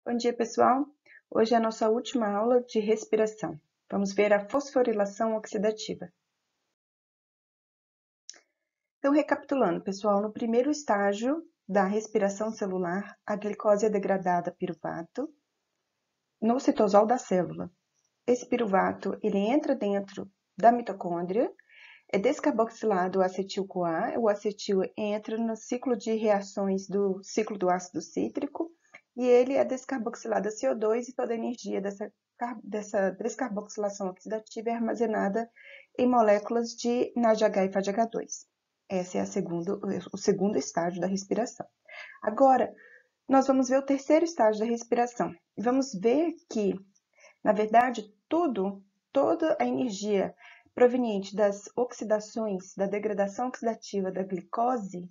Bom dia, pessoal. Hoje é a nossa última aula de respiração. Vamos ver a fosforilação oxidativa. Então, recapitulando, pessoal, no primeiro estágio da respiração celular, a glicose é degradada a piruvato no citosol da célula. Esse piruvato, ele entra dentro da mitocôndria, é descarboxilado o acetil-CoA, o acetil entra no ciclo de reações do ciclo do ácido cítrico, e ele é descarboxilado a CO2 e toda a energia dessa descarboxilação oxidativa é armazenada em moléculas de NADH e FADH2. Esse é o segundo estágio da respiração. Agora, nós vamos ver o terceiro estágio da respiração. Vamos ver que, na verdade, toda a energia proveniente das oxidações, da degradação oxidativa da glicose,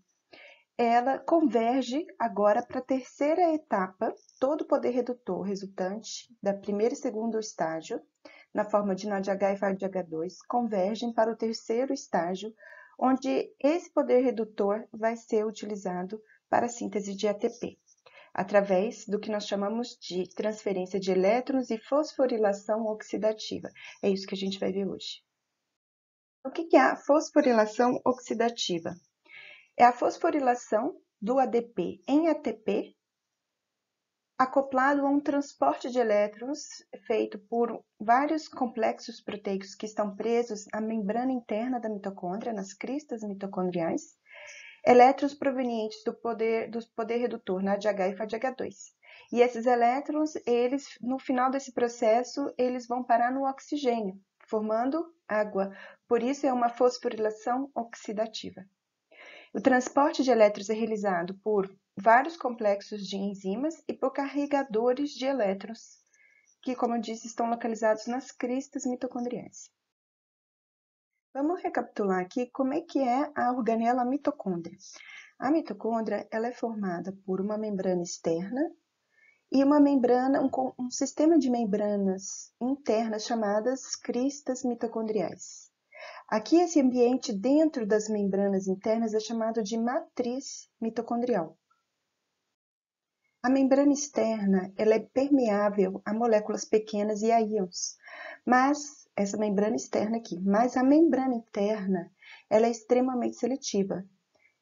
ela converge agora para a terceira etapa, todo o poder redutor resultante da primeiro e segundo estágio, na forma de NADH e FADH2, convergem para o terceiro estágio, onde esse poder redutor vai ser utilizado para a síntese de ATP, através do que nós chamamos de transferência de elétrons e fosforilação oxidativa. É isso que a gente vai ver hoje. O que é a fosforilação oxidativa? É a fosforilação do ADP em ATP, acoplado a um transporte de elétrons feito por vários complexos proteicos que estão presos à membrana interna da mitocôndria, nas cristas mitocondriais, elétrons provenientes do poder redutor NADH e FADH2. E esses elétrons, no final desse processo, eles vão parar no oxigênio, formando água. Por isso é uma fosforilação oxidativa. O transporte de elétrons é realizado por vários complexos de enzimas e por carregadores de elétrons, que, como eu disse, estão localizados nas cristas mitocondriais. Vamos recapitular aqui como é que é a organela mitocôndria. A mitocôndria ela é formada por uma membrana externa e um sistema de membranas internas chamadas cristas mitocondriais. Aqui, esse ambiente dentro das membranas internas é chamado de matriz mitocondrial. A membrana externa ela é permeável a moléculas pequenas e a íons, mas essa membrana externa aqui, mas a membrana interna ela é extremamente seletiva.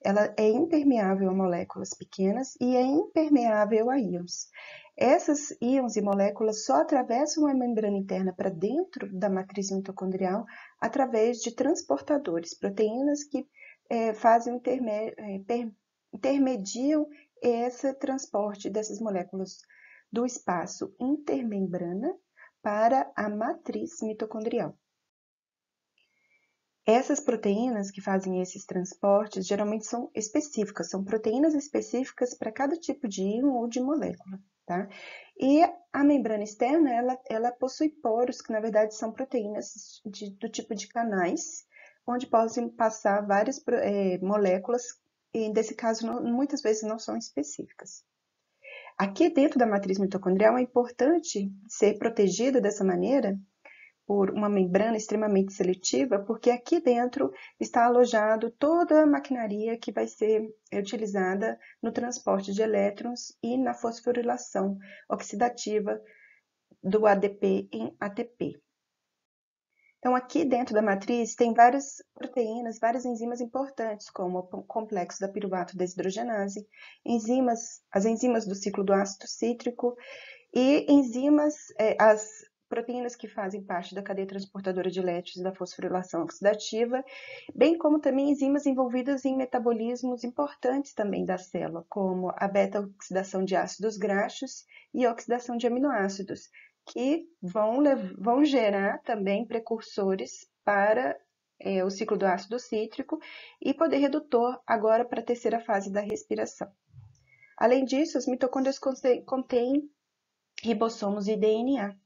Ela é impermeável a moléculas pequenas e é impermeável a íons. Essas íons e moléculas só atravessam a membrana interna para dentro da matriz mitocondrial através de transportadores, proteínas que intermediam esse transporte dessas moléculas do espaço intermembrana para a matriz mitocondrial. Essas proteínas que fazem esses transportes geralmente são específicas, são proteínas específicas para cada tipo de íon ou de molécula, tá? E a membrana externa, ela possui poros, que na verdade são proteínas do tipo de canais, onde podem passar várias moléculas, e nesse caso muitas vezes não são específicas. Aqui dentro da matriz mitocondrial é importante ser protegida dessa maneira, por uma membrana extremamente seletiva, porque aqui dentro está alojado toda a maquinaria que vai ser utilizada no transporte de elétrons e na fosforilação oxidativa do ADP em ATP. Então, aqui dentro da matriz tem várias proteínas, várias enzimas importantes, como o complexo da piruvato desidrogenase, as enzimas do ciclo do ácido cítrico e as proteínas que fazem parte da cadeia transportadora de elétrons da fosforilação oxidativa, bem como também enzimas envolvidas em metabolismos importantes também da célula, como a beta-oxidação de ácidos graxos e oxidação de aminoácidos, que vão gerar também precursores para o ciclo do ácido cítrico e poder redutor agora para a terceira fase da respiração. Além disso, as mitocôndrias contêm ribossomos e DNA.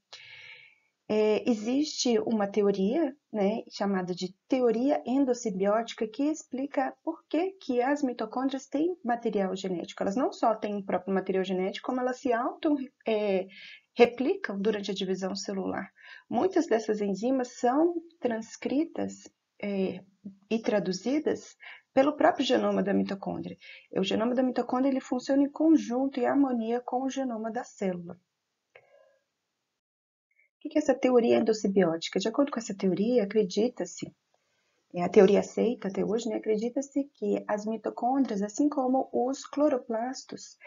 Existe uma teoria, né, chamada de teoria endossimbiótica, que explica por que as mitocôndrias têm material genético. Elas não só têm o próprio material genético, como elas se replicam durante a divisão celular. Muitas dessas enzimas são transcritas e traduzidas pelo próprio genoma da mitocôndria. O genoma da mitocôndria ele funciona em conjunto e harmonia com o genoma da célula. O que é essa teoria endossimbiótica? De acordo com essa teoria, acredita-se, é a teoria aceita até hoje, né? Acredita-se que as mitocôndrias, assim como os cloroplastos,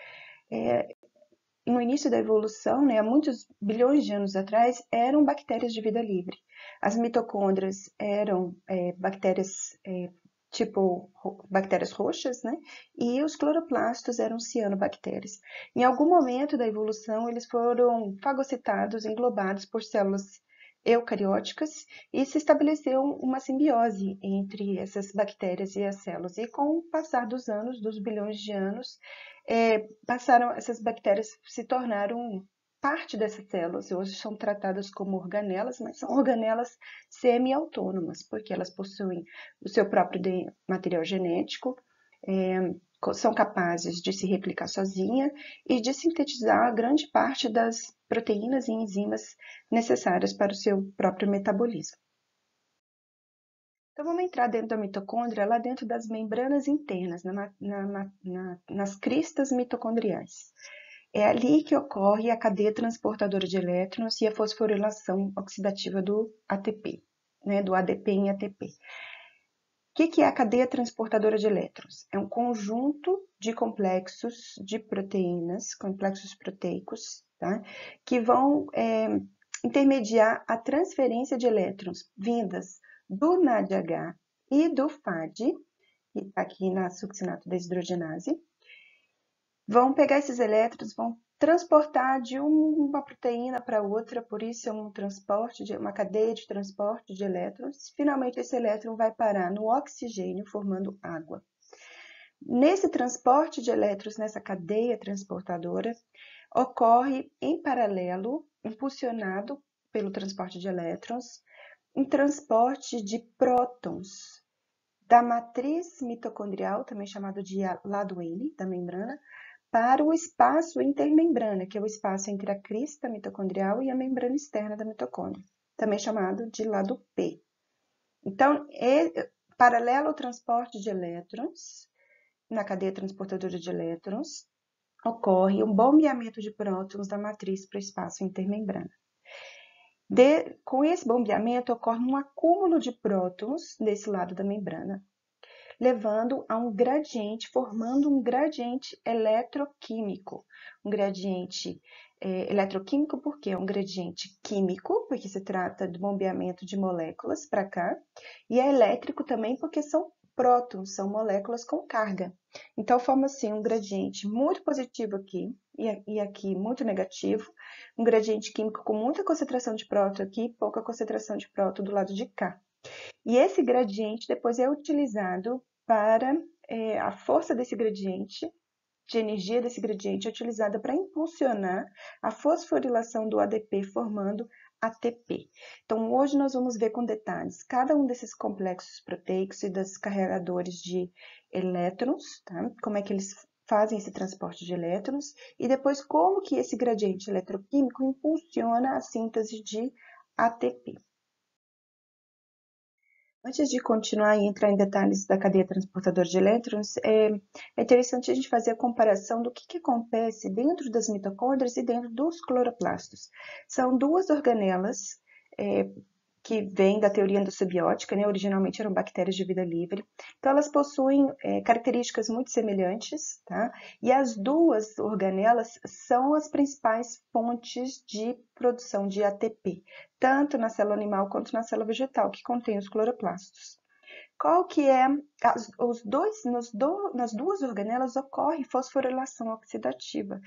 no início da evolução, né, há muitos bilhões de anos atrás, eram bactérias de vida livre. As mitocôndrias eram bactérias tipo bactérias roxas, né? E os cloroplastos eram cianobactérias. Em algum momento da evolução, eles foram fagocitados, englobados por células eucarióticas e se estabeleceu uma simbiose entre essas bactérias e as células. E com o passar dos anos, dos bilhões de anos, essas bactérias se tornaram parte dessas células. Hoje são tratadas como organelas, mas são organelas semi-autônomas, porque elas possuem o seu próprio material genético, são capazes de se replicar sozinha e de sintetizar grande parte das proteínas e enzimas necessárias para o seu próprio metabolismo. Então, vamos entrar dentro da mitocôndria, lá dentro das membranas internas, nas cristas mitocondriais. É ali que ocorre a cadeia transportadora de elétrons e a fosforilação oxidativa do ATP, né, do ADP em ATP. O que é a cadeia transportadora de elétrons? É um conjunto de complexos de proteínas, complexos proteicos, tá, que vão intermediar a transferência de elétrons vindas do NADH e do FAD, que está aqui na succinato desidrogenase, vão pegar esses elétrons, vão transportar de uma proteína para outra, por isso é uma cadeia de transporte de elétrons. Finalmente, esse elétron vai parar no oxigênio, formando água. Nesse transporte de elétrons, nessa cadeia transportadora, ocorre em paralelo, impulsionado pelo transporte de elétrons, um transporte de prótons da matriz mitocondrial, também chamado de lado N da membrana, para o espaço intermembrana, que é o espaço entre a crista mitocondrial e a membrana externa da mitocôndria, também chamado de lado P. Então, paralelo ao transporte de elétrons, na cadeia transportadora de elétrons, ocorre um bombeamento de prótons da matriz para o espaço intermembrana. Com esse bombeamento, ocorre um acúmulo de prótons desse lado da membrana, levando a um gradiente, formando um gradiente eletroquímico. Um gradiente eletroquímico porque é um gradiente químico, porque se trata do bombeamento de moléculas para cá, e é elétrico também porque são prótons, são moléculas com carga. Então, forma-se um gradiente muito positivo aqui e aqui muito negativo, um gradiente químico com muita concentração de próton aqui e pouca concentração de próton do lado de cá. E esse gradiente depois é utilizado para a força desse gradiente, de energia desse gradiente, é utilizada para impulsionar a fosforilação do ADP, formando ATP. Então, hoje nós vamos ver com detalhes cada um desses complexos proteicos e dos carregadores de elétrons, tá? Como é que eles fazem esse transporte de elétrons e depois como que esse gradiente eletroquímico impulsiona a síntese de ATP. Antes de continuar e entrar em detalhes da cadeia transportadora de elétrons, é interessante a gente fazer a comparação do que acontece dentro das mitocôndrias e dentro dos cloroplastos. São duas organelas que vêm da teoria endossimbiótica, né? Originalmente eram bactérias de vida livre. Então, elas possuem características muito semelhantes, tá? E as duas organelas são as principais fontes de produção de ATP, tanto na célula animal quanto na célula vegetal, que contém os cloroplastos. Qual que é? Nas duas organelas ocorre fosforilação oxidativa,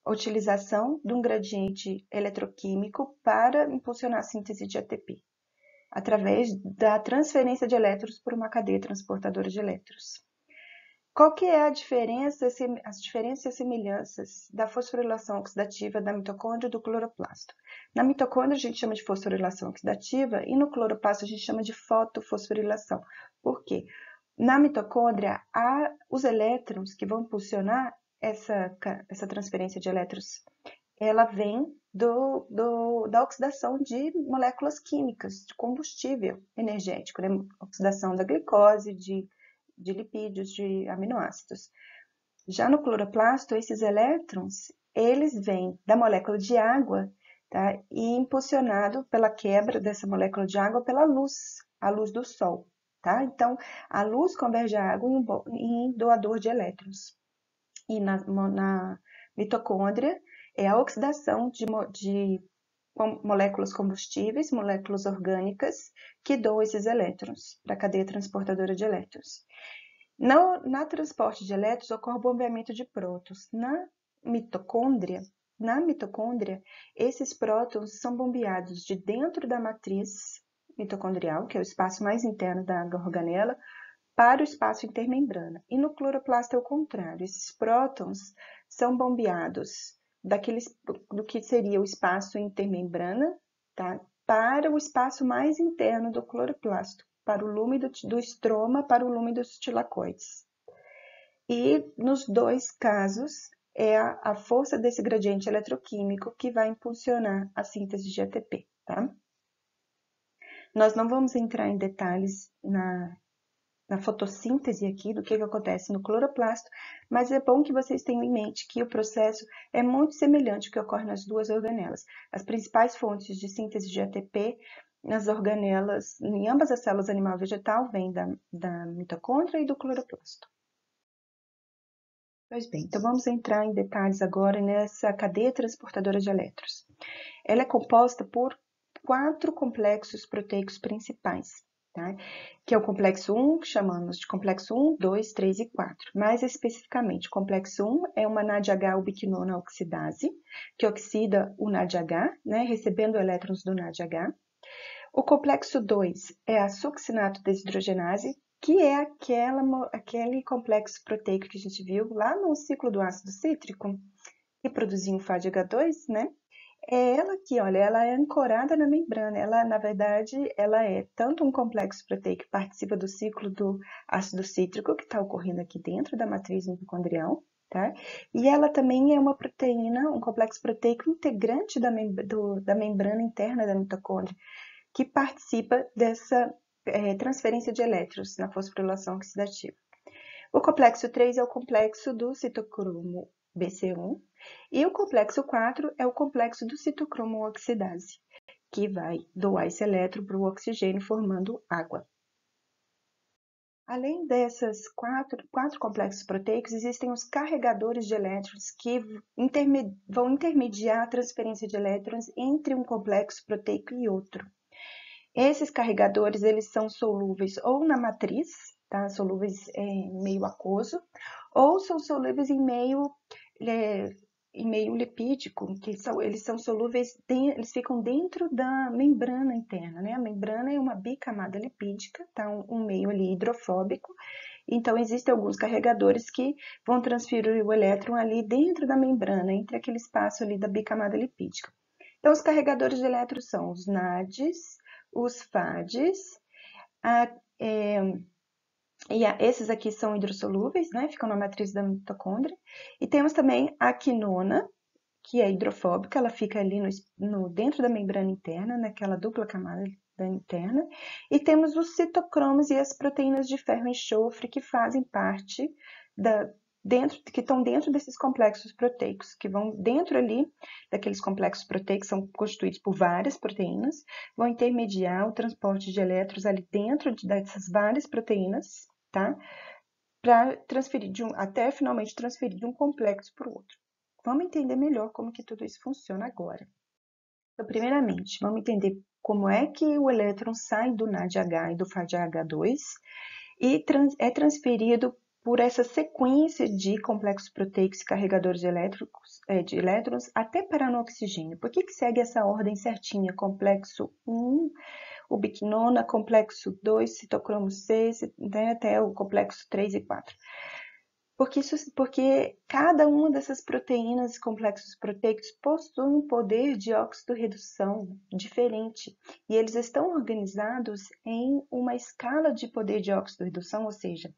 a utilização de um gradiente eletroquímico para impulsionar a síntese de ATP, através da transferência de elétrons por uma cadeia transportadora de elétrons. Qual que é a diferença, as diferenças e as semelhanças da fosforilação oxidativa da mitocôndria e do cloroplasto? Na mitocôndria a gente chama de fosforilação oxidativa e no cloroplasto a gente chama de fotofosforilação. Por quê? Na mitocôndria, os elétrons que vão impulsionar essa transferência de elétrons, ela vem da oxidação de moléculas químicas, de combustível energético, né? Oxidação da glicose, de lipídios, de aminoácidos. Já no cloroplasto, esses elétrons, eles vêm da molécula de água, tá? E impulsionado pela quebra dessa molécula de água pela luz, a luz do sol, tá? Então, a luz converge a água em doador de elétrons. E na mitocôndria, é a oxidação de moléculas combustíveis, moléculas orgânicas, que doam esses elétrons para a cadeia transportadora de elétrons. Na transporte de elétrons, ocorre o bombeamento de prótons. Na mitocôndria, esses prótons são bombeados de dentro da matriz mitocondrial, que é o espaço mais interno da organela, para o espaço intermembrana. E no cloroplasto é o contrário. Esses prótons são bombeados do que seria o espaço intermembrana, tá? Para o espaço mais interno do cloroplasto, para o lume do estroma, para o lume dos tilacoides. E nos dois casos, é a força desse gradiente eletroquímico que vai impulsionar a síntese de ATP, tá? Nós não vamos entrar em detalhes na fotossíntese aqui, do que acontece no cloroplasto, mas é bom que vocês tenham em mente que o processo é muito semelhante ao que ocorre nas duas organelas. As principais fontes de síntese de ATP nas organelas, em ambas as células animal e vegetal, vêm da mitocôndria e do cloroplasto. Pois bem, então vamos entrar em detalhes agora nessa cadeia transportadora de elétrons. Ela é composta por 4 complexos proteicos principais, tá? Que é o complexo 1, que chamamos de complexo 1, 2, 3 e 4. Mais especificamente, o complexo 1 é uma NADH-ubiquinona oxidase, que oxida o NADH, né, recebendo elétrons do NADH. O complexo 2 é a succinato desidrogenase, que é aquele complexo proteico que a gente viu lá no ciclo do ácido cítrico, que produzia um FADH2, né? É ela aqui, olha, ela é ancorada na membrana. Ela, na verdade, ela é tanto um complexo proteico que participa do ciclo do ácido cítrico, que está ocorrendo aqui dentro da matriz mitocondrial, tá? E ela também é uma proteína, um complexo proteico integrante da membrana interna da mitocôndria, que participa dessa transferência de elétrons na fosforilação oxidativa. O complexo 3 é o complexo do citocromo BC1 e o complexo 4 é o complexo do citocromo oxidase, que vai doar esse elétron para o oxigênio formando água. Além desses quatro complexos proteicos, existem os carregadores de elétrons que vão intermediar a transferência de elétrons entre um complexo proteico e outro. Esses carregadores, eles são solúveis ou na matriz, tá? Solúveis em meio aquoso, ou são solúveis em meio lipídico, que eles são solúveis, eles ficam dentro da membrana interna, né? A membrana é uma bicamada lipídica, tá? Um meio ali hidrofóbico. Então, existem alguns carregadores que vão transferir o elétron ali dentro da membrana, entre aquele espaço ali da bicamada lipídica. Então, os carregadores de elétrons são os NADs, os FADs, esses aqui são hidrossolúveis, né? Ficam na matriz da mitocôndria. E temos também a quinona, que é hidrofóbica, ela fica ali dentro da membrana interna, naquela dupla camada interna. E temos os citocromos e as proteínas de ferro e enxofre, que fazem parte que estão dentro desses complexos proteicos, que vão dentro ali daqueles complexos proteicos, são constituídos por várias proteínas, vão intermediar o transporte de elétrons ali dentro dessas várias proteínas, tá? Para transferir até finalmente transferir de um complexo para o outro. Vamos entender melhor como que tudo isso funciona agora. Então, primeiramente, vamos entender como é que o elétron sai do NADH e do FADH2 e é transferido por essa sequência de complexos proteicos e carregadores de elétrons até parar no oxigênio. Por que segue essa ordem certinha? Complexo 1, ubiquinona, complexo 2, citocromo C, né, até o complexo 3 e 4. Porque cada uma dessas proteínas e complexos proteicos possui um poder de óxido-redução diferente. E eles estão organizados em uma escala de poder de óxido-redução, ou seja,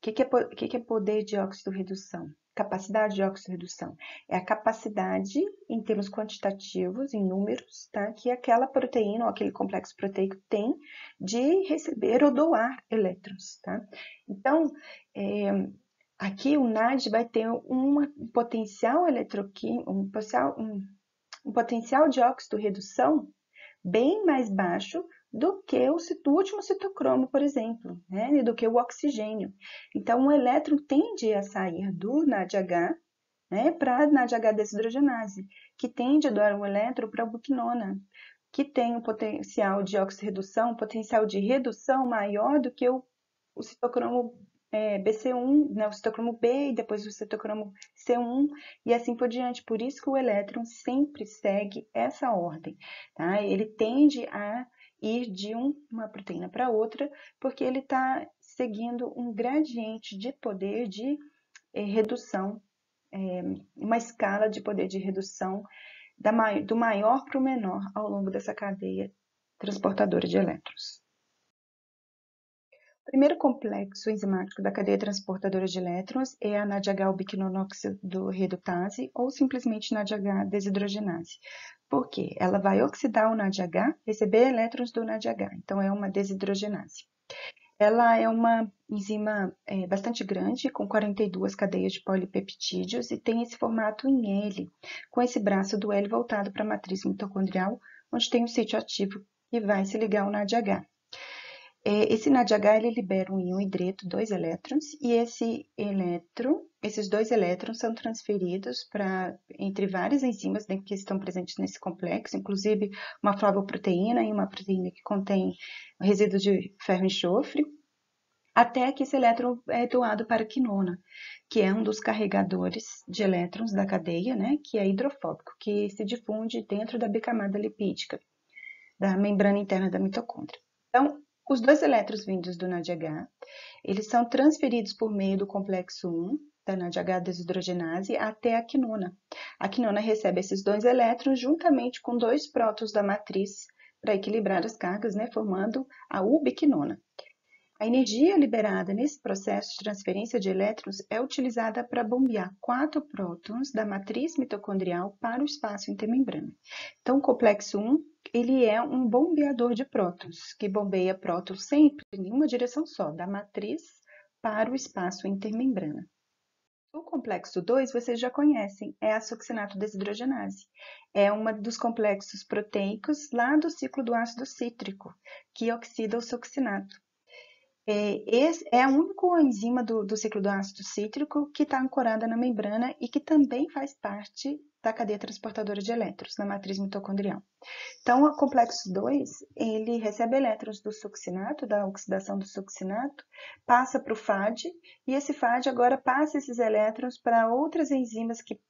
o que é poder de óxido-redução? capacidade de oxirredução? É a capacidade, em termos quantitativos, em números, tá? Que aquela proteína ou aquele complexo proteico tem de receber ou doar elétrons, tá? Então, aqui o NAD vai ter um potencial eletroquímico, um potencial de oxidorredução bem mais baixo do que o último citocromo, por exemplo, né? E do que o oxigênio. Então, o elétron tende a sair do NADH, né, para a NADH desidrogenase, que tende a dar um elétron para a buquinona, que tem um potencial de oxirredução, um potencial de redução maior do que o citocromo BC1, né, o citocromo B e depois o citocromo C1 e assim por diante. Por isso que o elétron sempre segue essa ordem, tá? Ele tende a ir de uma proteína para outra, porque ele está seguindo um gradiente de poder de redução, uma escala de poder de redução do maior para o menor ao longo dessa cadeia transportadora de elétrons. O primeiro complexo enzimático da cadeia transportadora de elétrons é a NADH-ubiquinonóxido-redutase ou simplesmente NADH desidrogenase. Por quê? Ela vai oxidar o NADH, receber elétrons do NADH, então é uma desidrogenase. Ela é uma enzima bastante grande, com 42 cadeias de polipeptídeos e tem esse formato em L, com esse braço do L voltado para a matriz mitocondrial, onde tem um sítio ativo que vai se ligar ao NADH. Esse NADH ele libera um íon hidreto, 2 elétrons, e esses 2 elétrons são transferidos entre várias enzimas que estão presentes nesse complexo, inclusive uma flavoproteína e uma proteína que contém resíduos de ferro e enxofre, até que esse elétron é doado para a quinona, que é um dos carregadores de elétrons da cadeia, né, que é hidrofóbico, que se difunde dentro da bicamada lipídica, da membrana interna da mitocôndria. Então, os 2 elétrons vindos do NADH, eles são transferidos por meio do complexo 1, da NADH desidrogenase, até a quinona. A quinona recebe esses 2 elétrons juntamente com 2 prótons da matriz para equilibrar as cargas, né, formando a ubiquinona. A energia liberada nesse processo de transferência de elétrons é utilizada para bombear 4 prótons da matriz mitocondrial para o espaço intermembrana. Então, o complexo 1, ele é um bombeador de prótons, que bombeia prótons sempre em uma direção só, da matriz para o espaço intermembrana. O complexo 2, vocês já conhecem, é a succinato desidrogenase. É um dos complexos proteicos lá do ciclo do ácido cítrico, que oxida o succinato. É a única enzima do ciclo do ácido cítrico que está ancorada na membrana e que também faz parte da cadeia transportadora de elétrons, na matriz mitocondrial. Então, o complexo 2, ele recebe elétrons do succinato, da oxidação do succinato, passa para o FAD, e esse FAD agora passa esses elétrons para outras enzimas que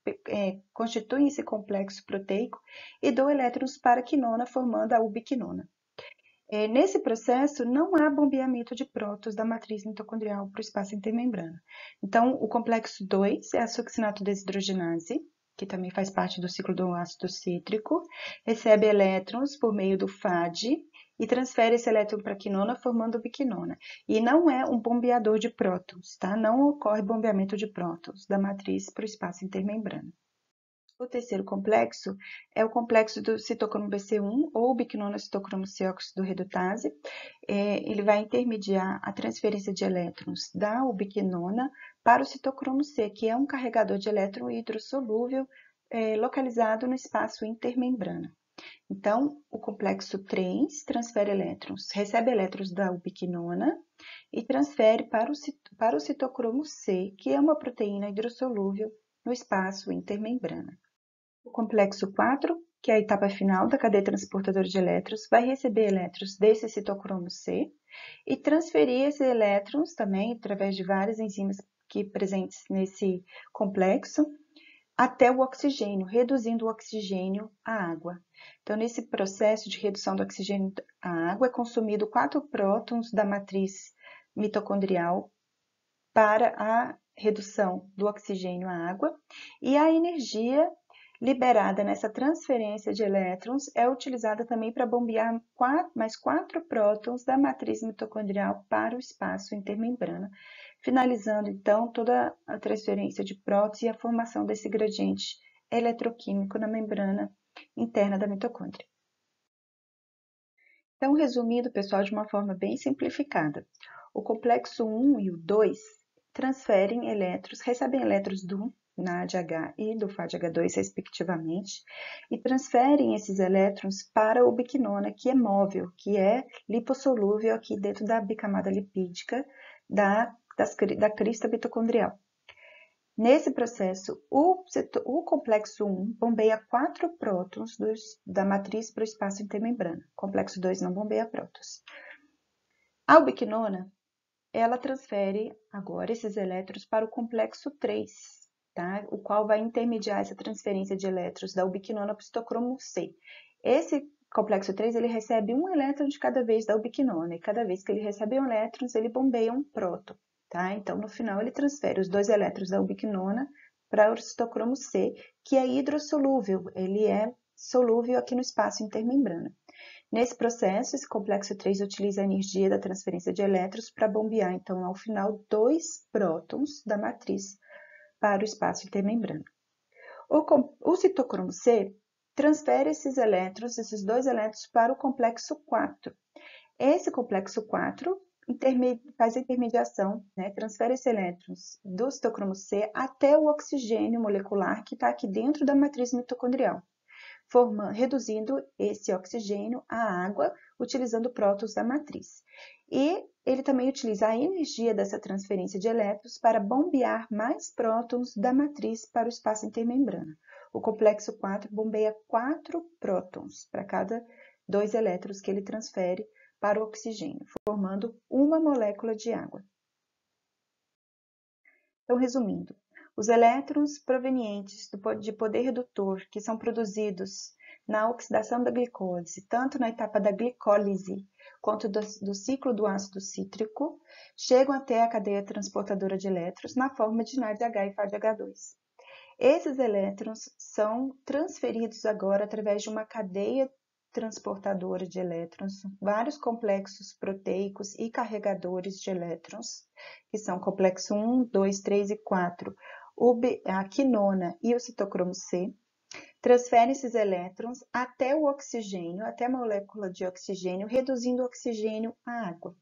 constituem esse complexo proteico e dão elétrons para a quinona, formando a ubiquinona. Nesse processo, não há bombeamento de prótons da matriz mitocondrial para o espaço intermembrana. Então, o complexo 2 é a succinato desidrogenase, que também faz parte do ciclo do ácido cítrico, recebe elétrons por meio do FAD e transfere esse elétron para a quinona, formando biquinona. E não é um bombeador de prótons, tá? Não ocorre bombeamento de prótons da matriz para o espaço intermembrana. O terceiro complexo é o complexo do citocromo BC1 ou biquinona citocromo C oxidorredutase. Ele vai intermediar a transferência de elétrons da ubiquinona para o citocromo C, que é um carregador de elétron hidrossolúvel localizado no espaço intermembrana. Então, o complexo 3 transfere elétrons, recebe elétrons da ubiquinona e transfere para o citocromo C, que é uma proteína hidrossolúvel no espaço intermembrana. O complexo 4, que é a etapa final da cadeia transportadora de elétrons, vai receber elétrons desse citocromo C e transferir esses elétrons também, através de várias enzimas presentes nesse complexo, até o oxigênio, reduzindo o oxigênio à água. Então, nesse processo de redução do oxigênio à água, é consumido 4 prótons da matriz mitocondrial para a redução do oxigênio à água, e a energia liberada nessa transferência de elétrons é utilizada também para bombear mais 4 prótons da matriz mitocondrial para o espaço intermembrana, finalizando então toda a transferência de prótons e a formação desse gradiente eletroquímico na membrana interna da mitocôndria. Então, resumindo, pessoal, de uma forma bem simplificada, o complexo 1 e o 2 transferem elétrons, recebem elétrons do NADH e do FADH2, respectivamente, e transferem esses elétrons para a ubiquinona, que é móvel, que é lipossolúvel aqui dentro da bicamada lipídica da crista mitocondrial. Nesse processo, o complexo 1 bombeia 4 prótons da matriz para o espaço intermembrana. O complexo 2 não bombeia prótons. A ubiquinona, ela transfere agora esses elétrons para o complexo 3, tá? O qual vai intermediar essa transferência de elétrons da ubiquinona para o citocromo C. Esse complexo 3, ele recebe um elétron de cada vez da ubiquinona, e cada vez que ele recebe um elétron, ele bombeia um próton. Tá? Então, no final, ele transfere os 2 elétrons da ubiquinona para o citocromo C, que é hidrossolúvel, ele é solúvel aqui no espaço intermembrana. Nesse processo, esse complexo 3 utiliza a energia da transferência de elétrons para bombear, então, ao final, 2 prótons da matriz para o espaço intermembrana. O citocromo C transfere esses 2 elétrons, para o complexo 4. Esse complexo 4 faz a intermediação, né, transfere esses elétrons do citocromo C até o oxigênio molecular que está aqui dentro da matriz mitocondrial, reduzindo esse oxigênio à água, utilizando prótons da matriz. E ele também utiliza a energia dessa transferência de elétrons para bombear mais prótons da matriz para o espaço intermembrana. O complexo 4 bombeia 4 prótons para cada 2 elétrons que ele transfere para o oxigênio, formando uma molécula de água. Então, resumindo, os elétrons provenientes de poder redutor, que são produzidos na oxidação da glicose, tanto na etapa da glicólise quanto do ciclo do ácido cítrico, chegam até a cadeia transportadora de elétrons na forma de NADH e FADH2. Esses elétrons são transferidos agora através de uma cadeia transportadora de elétrons, vários complexos proteicos e carregadores de elétrons, que são complexo 1, 2, 3 e 4, a quinona e o citocromo C, transferem esses elétrons até o oxigênio, até a molécula de oxigênio, reduzindo o oxigênio à água.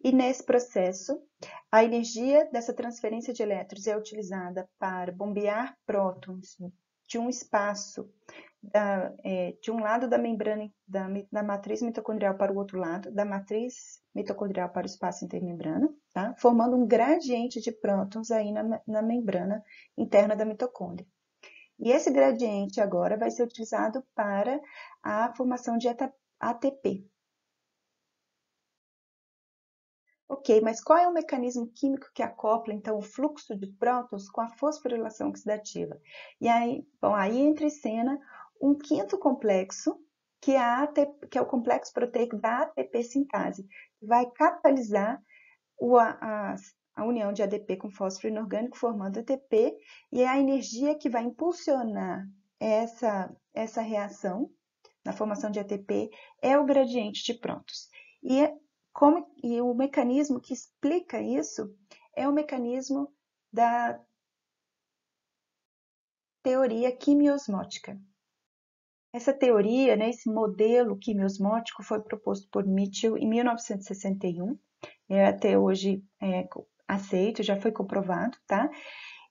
E nesse processo, a energia dessa transferência de elétrons é utilizada para bombear prótons de um espaço, de um lado da membrana da matriz mitocondrial para o outro lado, da matriz mitocondrial para o espaço intermembrana, tá? Formando um gradiente de prótons aí na membrana interna da mitocôndria. E esse gradiente agora vai ser utilizado para a formação de ATP. Ok, mas qual é o mecanismo químico que acopla, então, o fluxo de prótons com a fosforilação oxidativa? E aí, bom, aí entra em cena um quinto complexo, que é o complexo proteico da ATP sintase, que vai catalisar a união de ADP com fósforo inorgânico, formando ATP, e é a energia que vai impulsionar essa reação na formação de ATP é o gradiente de prótons. E o mecanismo que explica isso é o mecanismo da teoria quimiosmótica. Essa teoria, né, esse modelo quimiosmótico foi proposto por Mitchell em 1961, até hoje aceito, já foi comprovado, tá?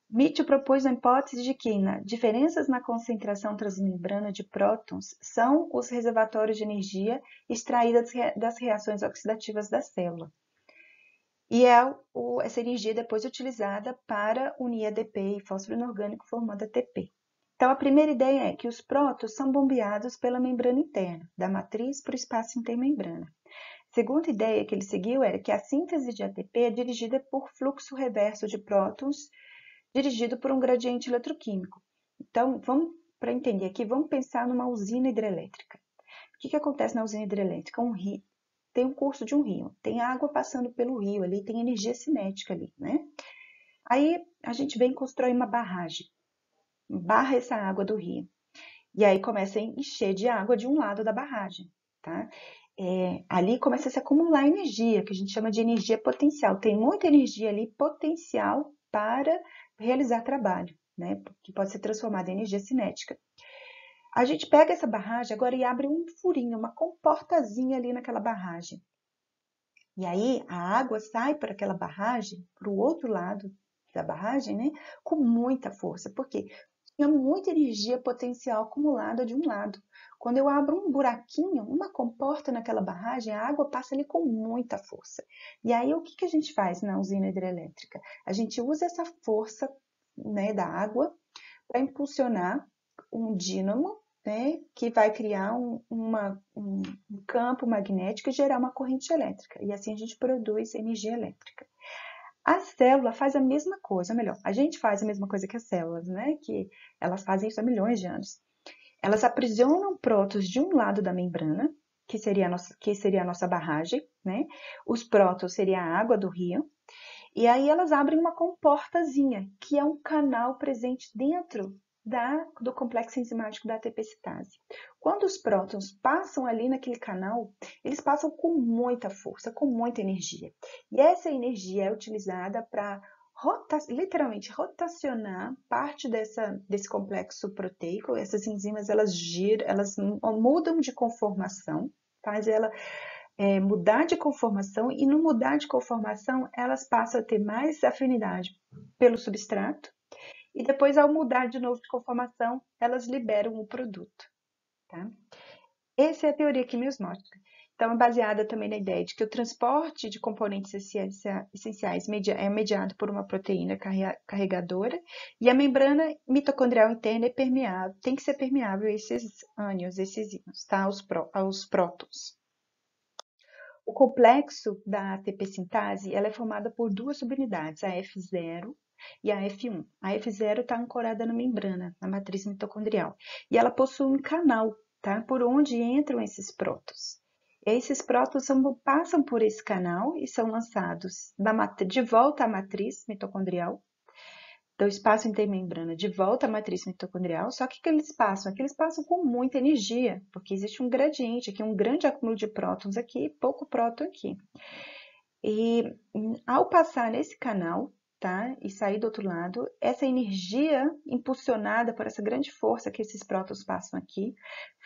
Mitchell propôs a hipótese de que diferenças na concentração transmembrana de prótons são os reservatórios de energia extraídas das reações oxidativas da célula. E essa energia depois utilizada para unir ADP e fósforo inorgânico formando ATP. Então, a primeira ideia é que os prótons são bombeados pela membrana interna, da matriz para o espaço intermembrana. A segunda ideia que ele seguiu era que a síntese de ATP é dirigida por fluxo reverso de prótons, dirigido por um gradiente eletroquímico. Então, para entender aqui, vamos pensar numa usina hidrelétrica. O que acontece na usina hidrelétrica? Tem um curso de um rio, tem água passando pelo rio ali, tem energia cinética ali, né? Aí a gente vem constrói uma barragem, barra essa água do rio. E aí começa a encher de água de um lado da barragem, tá? ali começa a se acumular energia, que a gente chama de energia potencial. Tem muita energia ali potencial para realizar trabalho, né? Que pode ser transformada em energia cinética. A gente pega essa barragem agora e abre um furinho, uma comportazinha ali naquela barragem. E aí a água sai por aquela barragem, para o outro lado da barragem, né? Com muita força. Por quê? Tinha muita energia potencial acumulada de um lado. Quando eu abro um buraquinho, uma comporta naquela barragem, a água passa ali com muita força. E aí o que a gente faz na usina hidrelétrica? A gente usa essa força, né, da água para impulsionar um dínamo, né, que vai criar um campo magnético e gerar uma corrente elétrica. E assim a gente produz energia elétrica. A célula faz a mesma coisa, ou melhor, a gente faz a mesma coisa que as células, né? Que elas fazem isso há milhões de anos. Elas aprisionam prótons de um lado da membrana, que seria a nossa barragem, né? Os prótons seria a água do rio, e aí elas abrem uma comportazinha, que é um canal presente dentro do complexo enzimático da ATP citase. Quando os prótons passam ali naquele canal, eles passam com muita força, com muita energia. E essa energia é utilizada para literalmente rotacionar parte desse complexo proteico. Essas enzimas elas mudam de conformação, faz ela mudar de conformação, e no mudar de conformação elas passam a ter mais afinidade pelo substrato, e depois ao mudar de novo de conformação elas liberam o produto, tá? Essa é a teoria quimiosmótica. Então é baseada também na ideia de que o transporte de componentes essenciais é mediado por uma proteína carregadora, e a membrana mitocondrial interna é permeável, tem que ser permeável a esses ânions, esses íons, tá? aos prótons. O complexo da ATP sintase ela é formada por duas subunidades, a F0 e a F1. A F0 está ancorada na membrana, na matriz mitocondrial, e ela possui um canal, tá, por onde entram esses prótons. Esses prótons passam por esse canal e são lançados de volta à matriz mitocondrial, do espaço intermembrana de volta à matriz mitocondrial, só que o que eles passam? Aqui eles passam com muita energia, porque existe um gradiente aqui, um grande acúmulo de prótons aqui, pouco próton aqui. E ao passar nesse canal, tá, e sair do outro lado, essa energia impulsionada por essa grande força que esses prótons passam aqui,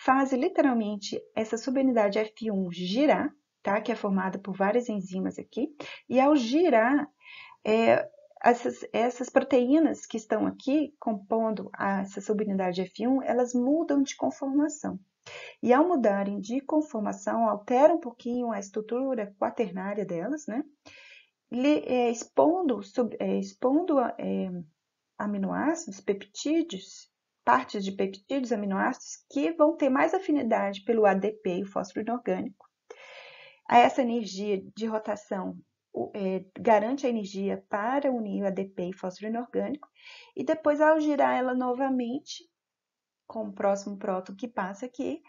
faz literalmente essa subunidade F1 girar, tá, que é formada por várias enzimas aqui, e ao girar, essas proteínas que estão aqui compondo essa subunidade F1, elas mudam de conformação. E ao mudarem de conformação, altera um pouquinho a estrutura quaternária delas, né? Expondo aminoácidos, peptídeos, partes de peptídeos, aminoácidos, que vão ter mais afinidade pelo ADP, o fósforo inorgânico. Essa energia de rotação garante a energia para unir o ADP e fósforo inorgânico, e depois ao girar ela novamente, com o próximo próton que passa aqui,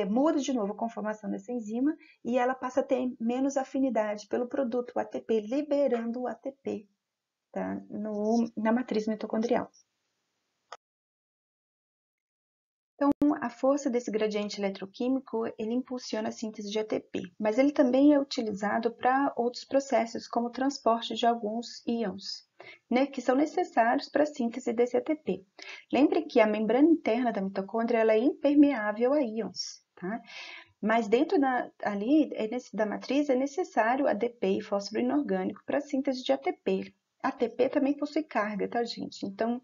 muda de novo a conformação dessa enzima e ela passa a ter menos afinidade pelo produto, o ATP, liberando o ATP, tá, na matriz mitocondrial. Então, a força desse gradiente eletroquímico, ele impulsiona a síntese de ATP, mas ele também é utilizado para outros processos, como o transporte de alguns íons, né, que são necessários para a síntese desse ATP. Lembre que a membrana interna da mitocôndria ela é impermeável a íons, tá? Mas dentro da matriz é necessário ADP e fósforo inorgânico para a síntese de ATP. ATP também possui carga, tá, gente? Então,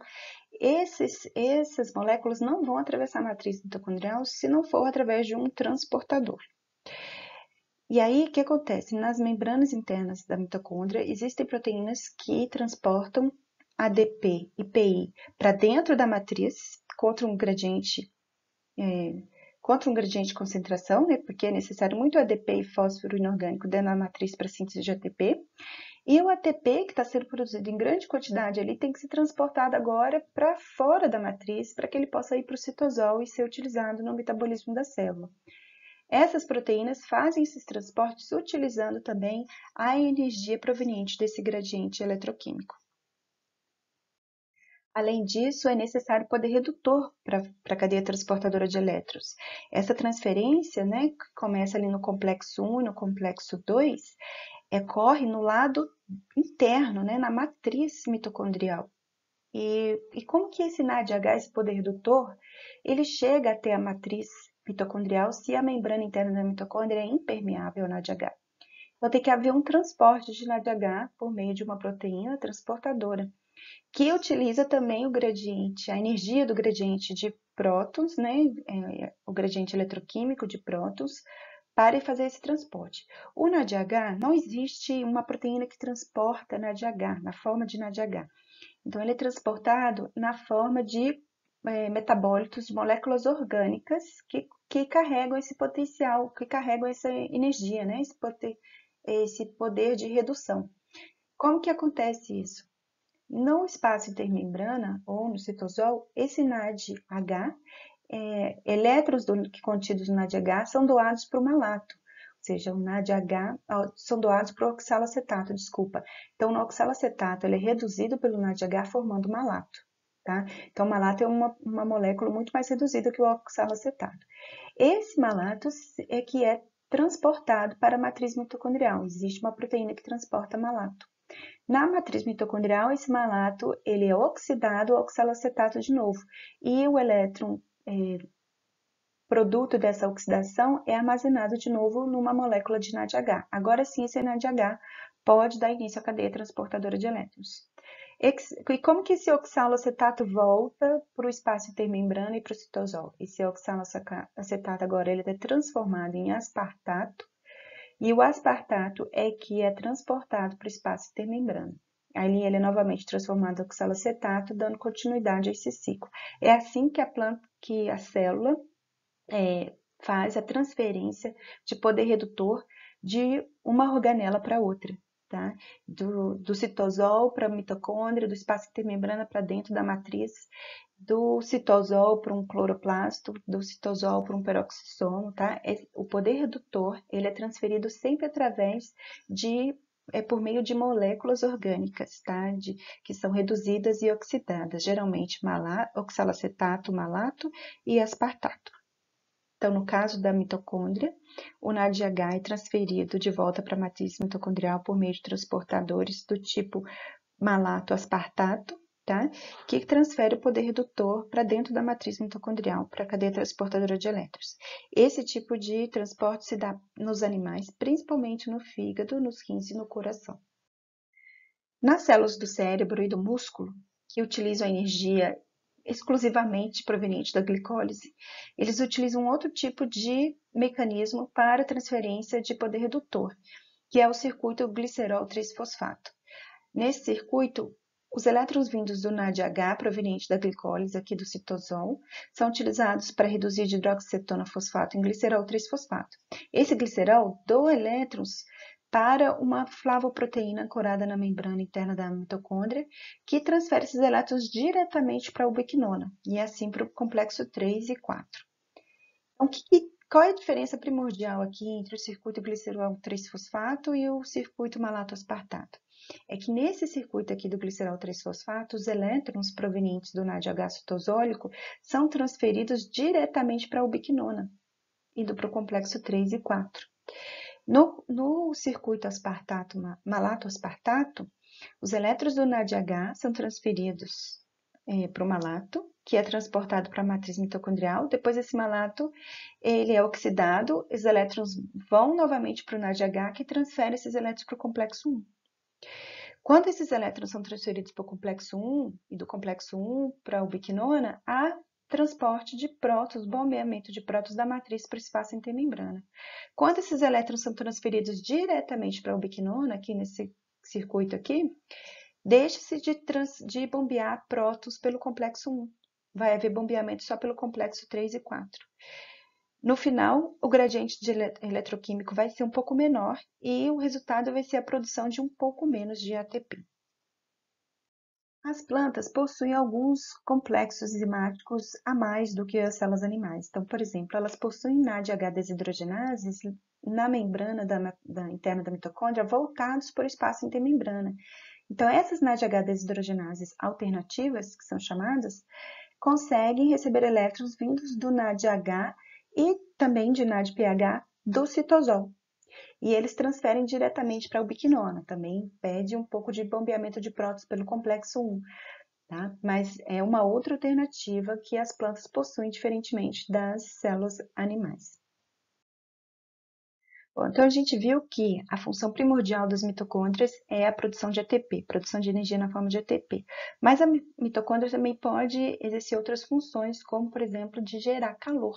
essas moléculas não vão atravessar a matriz mitocondrial se não for através de um transportador. E aí, o que acontece? Nas membranas internas da mitocôndria, existem proteínas que transportam ADP e PI para dentro da matriz contra um gradiente de concentração, né? Porque é necessário muito ADP e fósforo inorgânico dentro da matriz para síntese de ATP. E o ATP, que está sendo produzido em grande quantidade ali, tem que ser transportado agora para fora da matriz, para que ele possa ir para o citosol e ser utilizado no metabolismo da célula. Essas proteínas fazem esses transportes utilizando também a energia proveniente desse gradiente eletroquímico. Além disso, é necessário poder redutor para a cadeia transportadora de elétrons. Essa transferência, né, que começa ali no complexo 1 e no complexo 2, ocorre no lado interno, né, na matriz mitocondrial. E como que esse NADH, esse poder redutor, ele chega até a matriz mitocondrial se a membrana interna da mitocôndria é impermeável ao NADH? Então tem que haver um transporte de NADH por meio de uma proteína transportadora, que utiliza também o gradiente, a energia do gradiente de prótons, né, o gradiente eletroquímico de prótons, para fazer esse transporte. O NADH, não existe uma proteína que transporta NADH, na forma de NADH. Então, ele é transportado na forma de metabólitos de moléculas orgânicas que carregam esse potencial, que carregam essa energia, né, esse poder de redução. Como que acontece isso? No espaço intermembrana, ou no citosol, esse NADH, elétrons contidos no NADH são doados para o malato, ou seja, o NADH são doados para o oxalacetato, desculpa. Então, o oxalacetato ele é reduzido pelo NADH formando malato, tá? Então, o malato é uma molécula muito mais reduzida que o oxalacetato. Esse malato é que é transportado para a matriz mitocondrial. Existe uma proteína que transporta malato. Na matriz mitocondrial, esse malato ele é oxidado ao oxalacetato de novo, e o elétron produto dessa oxidação é armazenado de novo numa molécula de NADH. Agora sim, esse NADH pode dar início à cadeia transportadora de elétrons. E como que esse oxalacetato volta para o espaço intermembrana e para o citosol? Esse oxalacetato agora ele é transformado em aspartato, e o aspartato é que é transportado para o espaço intermembrana. Ali ele é novamente transformado em oxalacetato, dando continuidade a esse ciclo. É assim que a célula faz a transferência de poder redutor de uma organela para outra, tá? Do citosol para a mitocôndria, do espaço intermembrana para dentro da matriz, do citosol para um cloroplasto, do citosol para um peroxissomo, tá? O poder redutor, ele é transferido sempre através por meio de moléculas orgânicas, tá? Que são reduzidas e oxidadas, geralmente oxalacetato, malato e aspartato. Então, no caso da mitocôndria, o NADH é transferido de volta para a matriz mitocondrial por meio de transportadores do tipo malato-aspartato, tá? Que transfere o poder redutor para dentro da matriz mitocondrial, para a cadeia transportadora de elétrons. Esse tipo de transporte se dá nos animais, principalmente no fígado, nos rins e no coração. Nas células do cérebro e do músculo, que utilizam a energia exclusivamente proveniente da glicólise, eles utilizam outro tipo de mecanismo para transferência de poder redutor, que é o circuito glicerol 3-fosfato. Nesse circuito, os elétrons vindos do NADH proveniente da glicólise, aqui do citosol, são utilizados para reduzir de hidroxicetona fosfato em glicerol 3-fosfato. Esse glicerol doa elétrons para uma flavoproteína ancorada na membrana interna da mitocôndria, que transfere esses elétrons diretamente para a ubiquinona, e assim para o complexo 3 e 4. Então, qual é a diferença primordial aqui entre o circuito glicerol 3-fosfato e o circuito malato-aspartato? É que nesse circuito aqui do glicerol 3-fosfato, os elétrons provenientes do NADH citosólico são transferidos diretamente para a ubiquinona, indo para o complexo 3 e 4. No circuito malato-aspartato, os elétrons do NADH são transferidos para o malato, que é transportado para a matriz mitocondrial. Depois esse malato ele é oxidado, os elétrons vão novamente para o NADH, que transfere esses elétrons para o complexo 1. Quando esses elétrons são transferidos para o complexo 1 e do complexo 1 para a ubiquinona, há transporte de prótons, bombeamento de prótons da matriz para o espaço intermembrana. Quando esses elétrons são transferidos diretamente para a ubiquinona, aqui nesse circuito aqui, deixa-se de bombear prótons pelo complexo 1. Vai haver bombeamento só pelo complexo 3 e 4. No final, o gradiente eletroquímico vai ser um pouco menor e o resultado vai ser a produção de um pouco menos de ATP. As plantas possuem alguns complexos enzimáticos a mais do que as células animais. Então, por exemplo, elas possuem NADH desidrogenases na membrana interna da mitocôndria voltados para o espaço intermembrana. Então, essas NADH desidrogenases alternativas, que são chamadas, conseguem receber elétrons vindos do NADH e também de NADPH do citosol. E eles transferem diretamente para a ubiquinona, também pede um pouco de bombeamento de prótons pelo complexo 1, tá? Mas é uma outra alternativa que as plantas possuem diferentemente das células animais. Bom, então a gente viu que a função primordial das mitocôndrias é a produção de ATP, produção de energia na forma de ATP. Mas a mitocôndria também pode exercer outras funções, como por exemplo de gerar calor.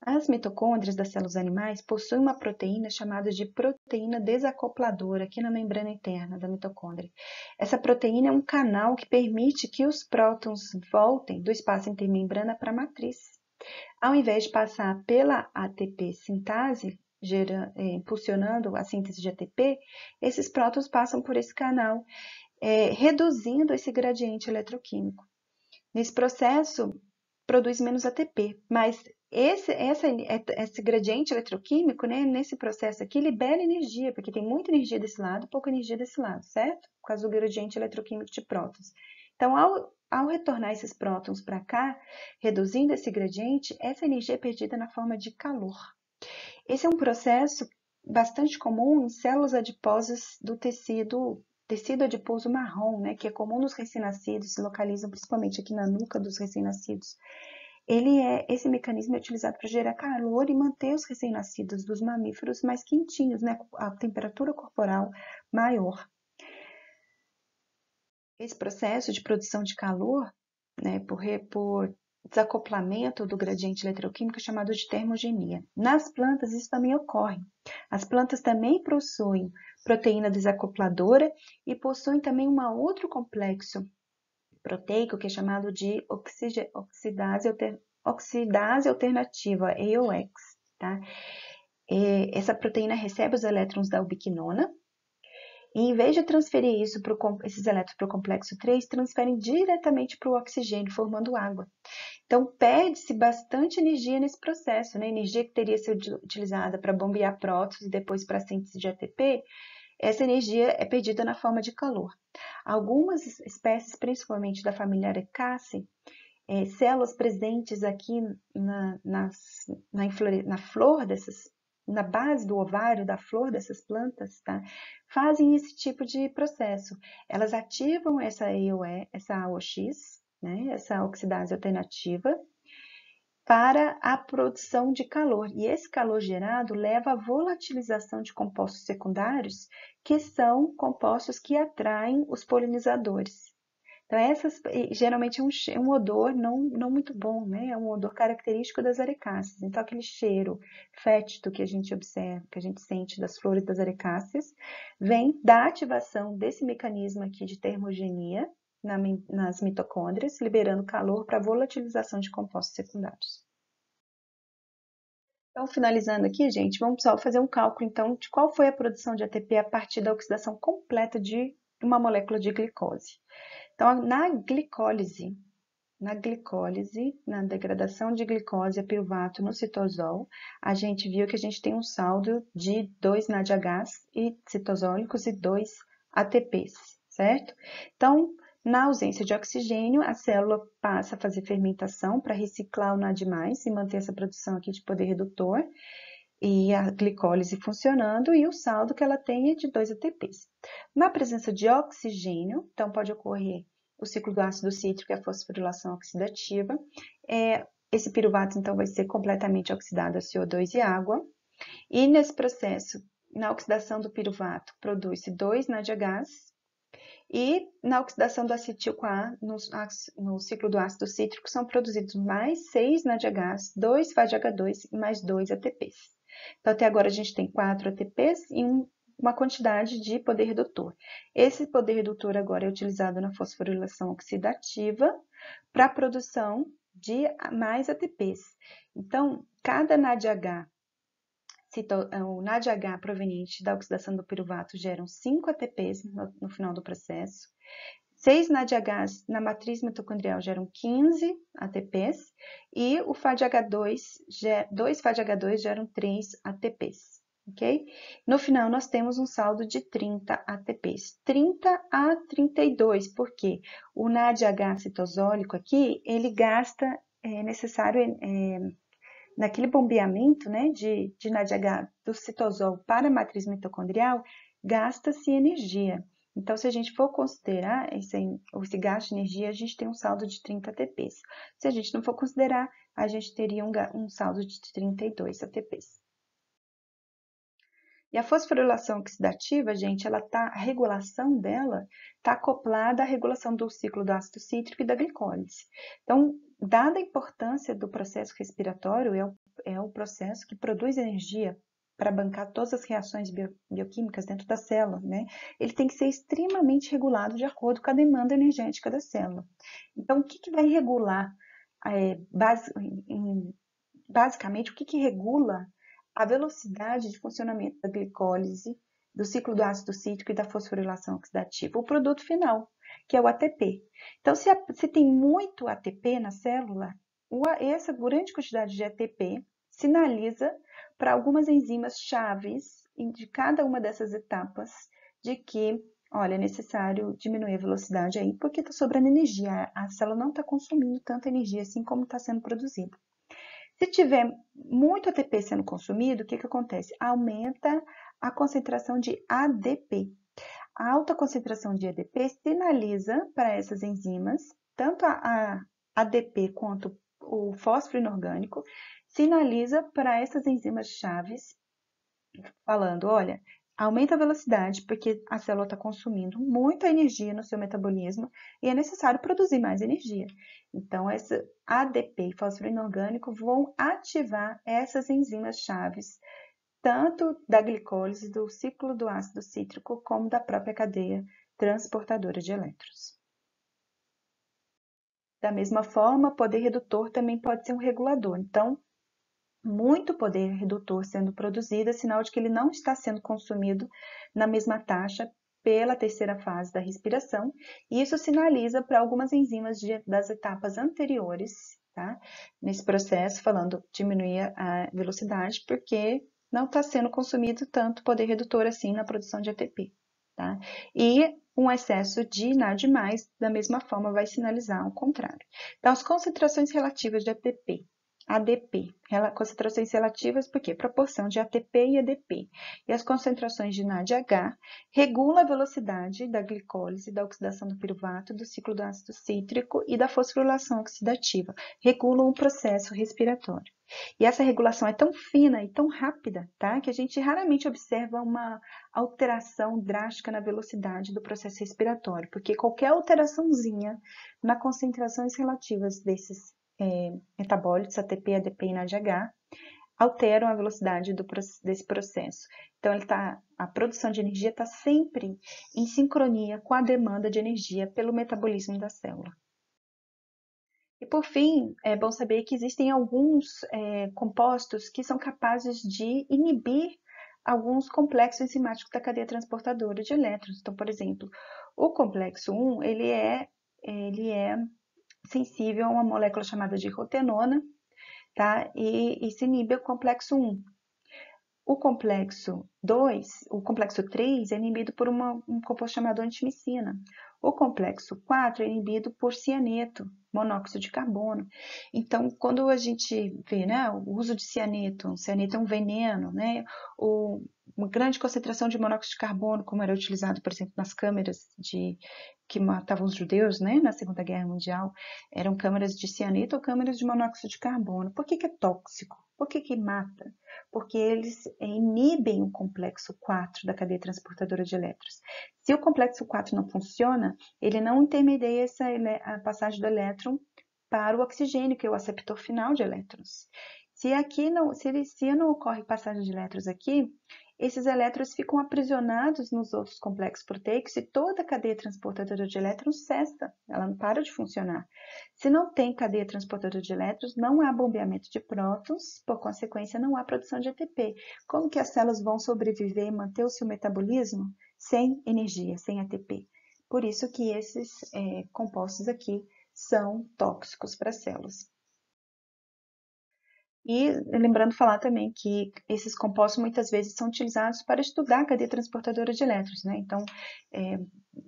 As mitocôndrias das células animais possuem uma proteína chamada de proteína desacopladora aqui na membrana interna da mitocôndria. Essa proteína é um canal que permite que os prótons voltem do espaço intermembrana para a matriz. Ao invés de passar pela ATP sintase, impulsionando a síntese de ATP, esses prótons passam por esse canal, reduzindo esse gradiente eletroquímico. Nesse processo, produz menos ATP, mas esse gradiente eletroquímico, né, nesse processo aqui, libera energia, porque tem muita energia desse lado, pouca energia desse lado, certo? Por causa do gradiente eletroquímico de prótons. Então, ao retornar esses prótons para cá, reduzindo esse gradiente, essa energia é perdida na forma de calor. Esse é um processo bastante comum em células adiposas do tecido adiposo marrom, né, que é comum nos recém-nascidos, se localizam principalmente aqui na nuca dos recém-nascidos. Esse mecanismo é utilizado para gerar calor e manter os recém-nascidos dos mamíferos mais quentinhos, né, a temperatura corporal maior. Esse processo de produção de calor, né, por desacoplamento do gradiente eletroquímico é chamado de termogenia. Nas plantas isso também ocorre. As plantas também possuem proteína desacopladora e possuem também um outro complexo proteico que é chamado de oxidase alternativa, AOX. Tá? Essa proteína recebe os elétrons da ubiquinona e, em vez de transferir esses elétrons para o complexo 3, transferem diretamente para o oxigênio, formando água. Então, perde-se bastante energia nesse processo, né? Energia que teria sido utilizada para bombear prótons e depois para a síntese de ATP, essa energia é perdida na forma de calor. Algumas espécies, principalmente da família Arecaceae, células presentes aqui na flor na base do ovário da flor dessas plantas, tá? Fazem esse tipo de processo. Elas ativam essa AOX, né? Essa oxidase alternativa, para a produção de calor. E esse calor gerado leva à volatilização de compostos secundários, que são compostos que atraem os polinizadores. Então, geralmente é um odor não muito bom, né? É um odor característico das arecáceas. Então, aquele cheiro fétido que a gente observa, que a gente sente das flores das arecáceas, vem da ativação desse mecanismo aqui de termogenia nas mitocôndrias, liberando calor para a volatilização de compostos secundários. Então, finalizando aqui, gente, vamos só fazer um cálculo, então, de qual foi a produção de ATP a partir da oxidação completa de uma molécula de glicose. Então, na glicólise, na degradação de glicose a piruvato no citosol, a gente viu que a gente tem um saldo de 2 NADHs citosólicos e 2 ATPs, certo? Então, na ausência de oxigênio, a célula passa a fazer fermentação para reciclar o NAD+, e manter essa produção aqui de poder redutor, e a glicólise funcionando, e o saldo que ela tem é de 2 ATPs. Na presença de oxigênio, então pode ocorrer o ciclo do ácido cítrico e a fosforilação oxidativa. Esse piruvato, então, vai ser completamente oxidado a CO2 e água. E nesse processo, na oxidação do piruvato, produz-se 2 NADHs. E na oxidação do acetil-CoA, no ciclo do ácido cítrico, são produzidos mais 6 NADHs, 2 FADH2 e mais 2 ATPs. Então, até agora a gente tem 4 ATPs e uma quantidade de poder redutor. Esse poder redutor agora é utilizado na fosforilação oxidativa para a produção de mais ATPs. Então, cada NADH, o NADH proveniente da oxidação do piruvato geram 5 ATPs no final do processo. 6 NADHs na matriz mitocondrial geram 15 ATPs e o FADH2, 2 FADH2 geram 3 ATPs. ok? No final, nós temos um saldo de 30 ATPs. 30 a 32, porque o NADH citosólico aqui, ele gasta, é necessário, naquele bombeamento, né, de NADH do citosol para a matriz mitocondrial, gasta-se energia. Então, se a gente for considerar esse gasto de energia, a gente tem um saldo de 30 ATPs. Se a gente não for considerar, a gente teria um saldo de 32 ATPs. E a fosforilação oxidativa, gente, a regulação dela está acoplada à regulação do ciclo do ácido cítrico e da glicólise. Então, dada a importância do processo respiratório, é o processo que produz energia para bancar todas as reações bioquímicas dentro da célula, né? Ele tem que ser extremamente regulado de acordo com a demanda energética da célula. Então, o que vai regular, basicamente, o que regula a velocidade de funcionamento da glicólise, do ciclo do ácido cítrico e da fosforilação oxidativa? O produto final, que é o ATP. Então, se tem muito ATP na célula, essa grande quantidade de ATP sinaliza para algumas enzimas chaves de cada uma dessas etapas de que, olha, é necessário diminuir a velocidade aí, porque está sobrando energia. A célula não está consumindo tanta energia assim como está sendo produzida. Se tiver muito ATP sendo consumido, o que acontece? Aumenta a concentração de ADP. A alta concentração de ADP sinaliza para essas enzimas, tanto a ADP quanto o fósforo inorgânico, sinaliza para essas enzimas chaves, falando, olha, aumenta a velocidade porque a célula está consumindo muita energia no seu metabolismo e é necessário produzir mais energia. Então, essa ADP e fósforo inorgânico vão ativar essas enzimas chaves, tanto da glicólise, do ciclo do ácido cítrico, como da própria cadeia transportadora de elétrons. Da mesma forma, poder redutor também pode ser um regulador. Então, muito poder redutor sendo produzido, é sinal de que ele não está sendo consumido na mesma taxa pela terceira fase da respiração, e isso sinaliza para algumas enzimas das etapas anteriores, tá? Nesse processo, falando diminuir a velocidade, porque não está sendo consumido tanto poder redutor assim na produção de ATP, tá? E um excesso de NAD+, da mesma forma, vai sinalizar o contrário. Então, as concentrações relativas de ATP, ADP, concentrações relativas, porque proporção de ATP e ADP. E as concentrações de NADH regula a velocidade da glicólise, da oxidação do piruvato, do ciclo do ácido cítrico e da fosforilação oxidativa. Regulam o processo respiratório. E essa regulação é tão fina e tão rápida, tá? Que a gente raramente observa uma alteração drástica na velocidade do processo respiratório, porque qualquer alteraçãozinha na concentrações relativas desses metabólitos, ATP, ADP e NADH, alteram a velocidade desse processo. Então, a produção de energia está sempre em sincronia com a demanda de energia pelo metabolismo da célula. E, por fim, é bom saber que existem alguns compostos que são capazes de inibir alguns complexos enzimáticos da cadeia transportadora de elétrons. Então, por exemplo, o complexo 1, ele é sensível a uma molécula chamada de rotenona, tá? E se inibe o complexo 1. O complexo 2, o complexo 3 é inibido por um composto chamado antimicina. O complexo 4 é inibido por cianeto, monóxido de carbono. Então, quando a gente vê, né, o uso de cianeto é um veneno, né, uma grande concentração de monóxido de carbono, como era utilizado, por exemplo, nas câmeras que matavam os judeus, né, na Segunda Guerra Mundial, eram câmeras de cianeto ou câmeras de monóxido de carbono. Por que é tóxico? Por que mata? Porque eles inibem o complexo 4 da cadeia transportadora de elétrons. Se o complexo 4 não funciona, ele não intermedia a passagem do elétron para o oxigênio, que é o aceptor final de elétrons. Se não ocorre passagem de elétrons aqui, esses elétrons ficam aprisionados nos outros complexos proteicos e toda a cadeia transportadora de elétrons cessa, ela não para de funcionar. Se não tem cadeia transportadora de elétrons, não há bombeamento de prótons, por consequência, não há produção de ATP. Como que as células vão sobreviver e manter o seu metabolismo sem energia, sem ATP? Por isso que esses compostos aqui são tóxicos para as células. E lembrando falar também que esses compostos muitas vezes são utilizados para estudar a cadeia transportadora de elétrons, né? Então,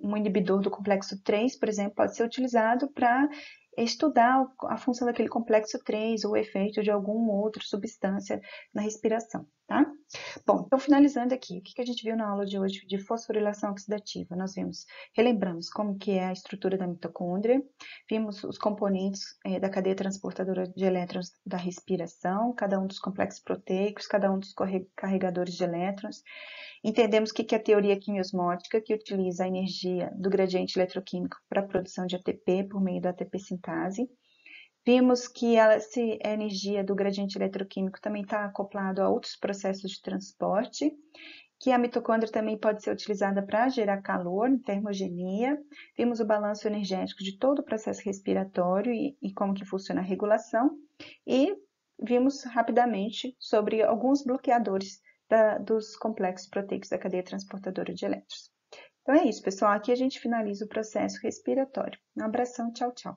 um inibidor do complexo 3, por exemplo, pode ser utilizado para estudar a função daquele complexo 3 ou o efeito de alguma outra substância na respiração, tá? Bom, então finalizando aqui, o que a gente viu na aula de hoje de fosforilação oxidativa? Nós relembramos como que é a estrutura da mitocôndria, vimos os componentes da cadeia transportadora de elétrons da respiração, cada um dos complexos proteicos, cada um dos carregadores de elétrons. Entendemos o que é a teoria quimiosmótica, que utiliza a energia do gradiente eletroquímico para a produção de ATP por meio da ATP sintase. Vimos que a energia do gradiente eletroquímico também está acoplado a outros processos de transporte, que a mitocôndria também pode ser utilizada para gerar calor, em termogenia. Vimos o balanço energético de todo o processo respiratório e como que funciona a regulação. E vimos rapidamente sobre alguns bloqueadores dos complexos proteicos da cadeia transportadora de elétrons. Então é isso, pessoal. Aqui a gente finaliza o processo respiratório. Um abração, tchau, tchau.